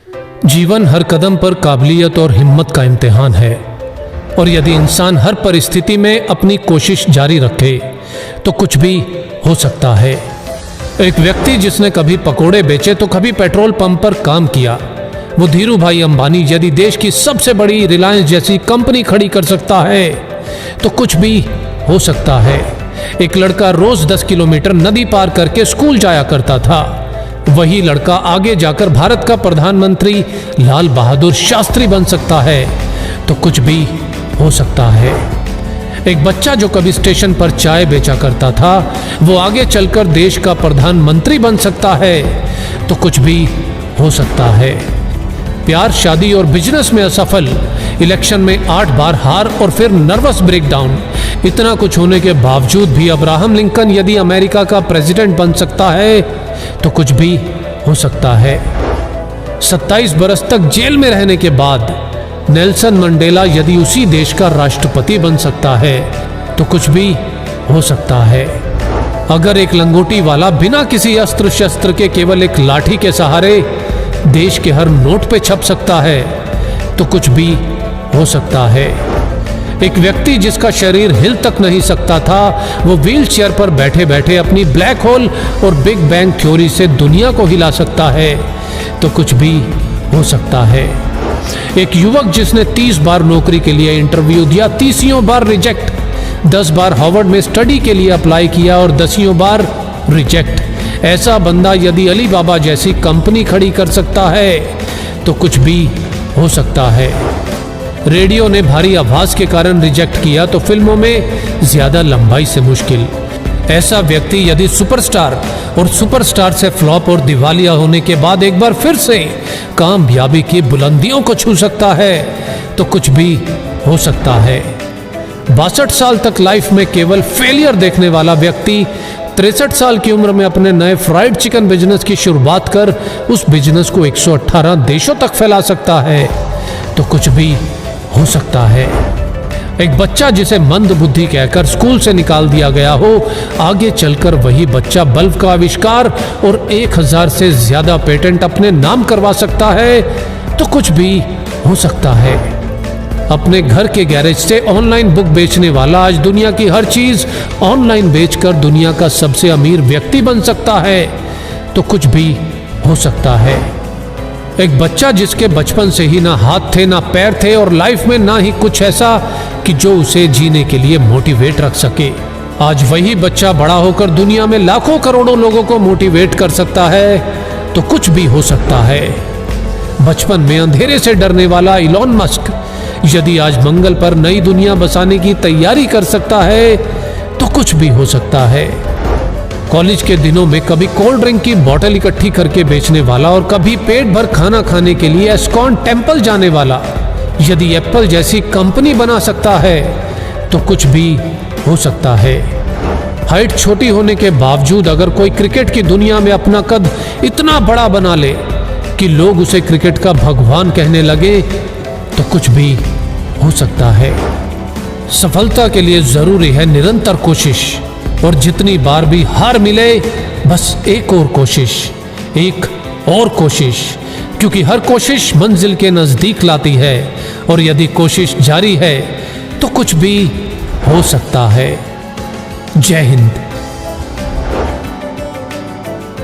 जीवन हर कदम पर काबिलियत और हिम्मत का इम्तिहान है, और यदि इंसान हर परिस्थिति में अपनी कोशिश जारी रखे तो कुछ भी हो सकता है। एक व्यक्ति जिसने कभी पकोड़े बेचे तो कभी पेट्रोल पंप पर काम किया, वो धीरू भाई अंबानी यदि देश की सबसे बड़ी रिलायंस जैसी कंपनी खड़ी कर सकता है तो कुछ भी हो सकता है। एक लड़का रोज 10 किलोमीटर नदी पार करके स्कूल जाया करता था, वही लड़का आगे जाकर भारत का प्रधानमंत्री लाल बहादुर शास्त्री बन सकता है, तो कुछ भी हो सकता है। एक बच्चा जो कभी स्टेशन पर चाय बेचा करता था, वो आगे चलकर देश का प्रधानमंत्री बन सकता है, तो कुछ भी हो सकता है। प्यार, शादी और बिजनेस में असफल, इलेक्शन में 8 बार हार और फिर नर्वस ब्रेकडाउन, इतना कुछ होने के बावजूद भी अब्राहम लिंकन यदि अमेरिका का प्रेसिडेंट बन सकता है तो कुछ भी हो सकता है। 27 बरस तक जेल में रहने के बाद नेल्सन मंडेला यदि उसी देश का राष्ट्रपति बन सकता है तो कुछ भी हो सकता है। अगर एक लंगोटी वाला बिना किसी अस्त्र शस्त्र के केवल एक लाठी के सहारे देश के हर नोट पे छप सकता है तो कुछ भी हो सकता है। एक व्यक्ति जिसका शरीर हिल तक नहीं सकता था, वो व्हील चेयर पर बैठे बैठे अपनी ब्लैक होल और बिग बैंग थ्योरी से दुनिया को हिला सकता है, तो कुछ भी हो सकता है। एक युवक जिसने 30 बार नौकरी के लिए इंटरव्यू दिया, 30 बार रिजेक्ट, 10 बार हार्वर्ड में स्टडी के लिए अप्लाई किया और 10 बार रिजेक्ट, ऐसा बंदा यदि अली बाबा जैसी कंपनी खड़ी कर सकता है तो कुछ भी हो सकता है। रेडियो ने भारी आवाज के कारण रिजेक्ट किया तो फिल्मों में ज्यादा लंबाई से मुश्किल। ऐसा व्यक्ति यदि सुपरस्टार और सुपरस्टार से फ्लॉप और दिवालिया होने के बाद एक बार फिर से कामयाबी की बुलंदियों को छू सकता है तो कुछ भी हो सकता है। 62 साल तक लाइफ में केवल फेलियर देखने वाला व्यक्ति 63 साल की उम्र में अपने नए फ्राइड चिकन बिजनेस की शुरुआत कर उस बिजनेस को 118 देशों तक फैला सकता है, तो कुछ भी हो सकता है। एक बच्चा जिसे मंद बुद्धि कहकर स्कूल से निकाल दिया गया हो, आगे चलकर वही बच्चा बल्ब का आविष्कार और 1000 से ज्यादा पेटेंट अपने नाम करवा सकता है, तो कुछ भी हो सकता है। अपने घर के गैरेज से ऑनलाइन बुक बेचने वाला आज दुनिया की हर चीज ऑनलाइन बेचकर दुनिया का सबसे अमीर व्यक्ति बन सकता है, तो कुछ भी हो सकता है। एक बच्चा जिसके बचपन से ही ना हाथ थे ना पैर थे और लाइफ में ना ही कुछ ऐसा कि जो उसे जीने के लिए मोटिवेट रख सके, आज वही बच्चा बड़ा होकर दुनिया में लाखों करोड़ों लोगों को मोटिवेट कर सकता है, तो कुछ भी हो सकता है। बचपन में अंधेरे से डरने वाला इलॉन मस्क यदि आज मंगल पर नई दुनिया बसाने की तैयारी कर सकता है तो कुछ भी हो सकता है। कॉलेज के दिनों में कभी कोल्ड ड्रिंक की बोतल इकट्ठी करके बेचने वाला और कभी पेट भर खाना खाने के लिए एस्कॉन टेम्पल जाने वाला यदि एप्पल जैसी कंपनी बना सकता है तो कुछ भी हो सकता है। हाइट छोटी होने के बावजूद अगर कोई क्रिकेट की दुनिया में अपना कद इतना बड़ा बना ले कि लोग उसे क्रिकेट का भगवान कहने लगे तो कुछ भी हो सकता है। सफलता के लिए जरूरी है निरंतर कोशिश, और जितनी बार भी हार मिले बस एक और कोशिश, एक और कोशिश, क्योंकि हर कोशिश मंजिल के नजदीक लाती है, और यदि कोशिश जारी है तो कुछ भी हो सकता है। जय हिंद।